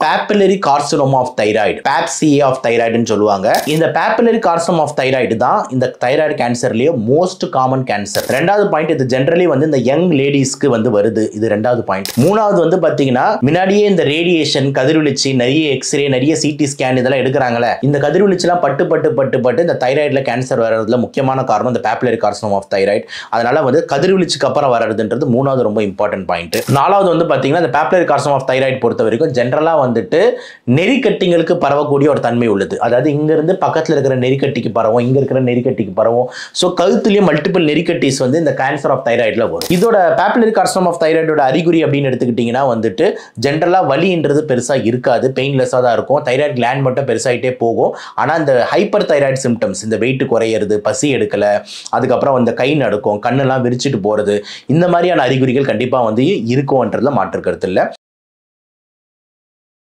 papillary carcinoma of thyroid, PAPCA of thyroid ன்னு சொல்லுவாங்க. இந்த papillary carcinoma of thyroid தான் இந்த thyroid கேன்சர்லயே மோஸ்ட் காமன் கேன்சர். ரெண்டாவது பாயிண்ட், இது ஜெனரலி வந்து இந்த யங் லேடிஸ்க்கு வந்து வருது. இது ரெண்டாவது பாயிண்ட். மூணாவது வந்து பாத்தீங்கன்னா முன்னாடியே இந்த ரேடியேஷன், கதிர்வீழ்ச்சி, நிறைய எக்ஸ்ரே, நிறைய சிடி ஸ்கேன் இதெல்லாம் எடுக்கிறாங்களே, இந்த கதிர்வீழ்ச்சிலாம் பட்டு இந்த தைராய்டுல கேன்சர் வர்றதுல முக்கியமான காரணம் இந்த papillary carcinoma of thyroid. அதனால வந்து கதிர்வீழ்ச்சிக்கு அப்புறம் வர்றதுன்றது மூணாவது ரொம்ப இம்பார்ட்டன்ட் பாயிண்ட். நாலாவது வந்து பாத்தீங்கன்னா இந்த papillary carcinoma of thyroid பொறுத்த வரைக்கும் ஜெனரலா வந்துட்டு நெறிக்கட்டிங்களுக்கு பரவக்கூடிய ஒரு தன்மை உள்ளது. அதாவது இங்க இருந்து பக்கத்துல இருக்கிற நெறிக்கட்டிக்கு பரவும், இங்க இருக்கிற நெறிக்கட்டிக்கு பரவும். சோ கழுத்துலயே மல்டிபிள் நெறிக்கட்டிஸ் வந்து இந்த கேன்சர் ஆஃப் தைராய்டுல வரும். இதோட papillary carcinoma of thyroid அறிகுறி அப்படின்னு எடுத்துக்கிட்டீங்கன்னா வந்துட்டு ஜெனரலா வலின்றது பெருசா இருக்காது, பெயின்லெஸ்ஸா தான் இருக்கும். தைராய்டு கிளாண்ட் மட்டும் பெருசாயிட்டே போகும். ஆனா இந்த ஹைப்பர் தைராய்டு சிம்டம்ஸ், இந்த வெயிட் குறையிறது, பசி எடுக்கல, அதுக்கப்புறம் இந்த கை நடுக்கும், கண்ணெல்லாம் விரிச்சிட்டு போறது, இந்த மாதிரியான அறிகுறிகள் கண்டிப்பா வந்து இருக்கும்ன்றதுல மாற்று கருத்து இல்ல.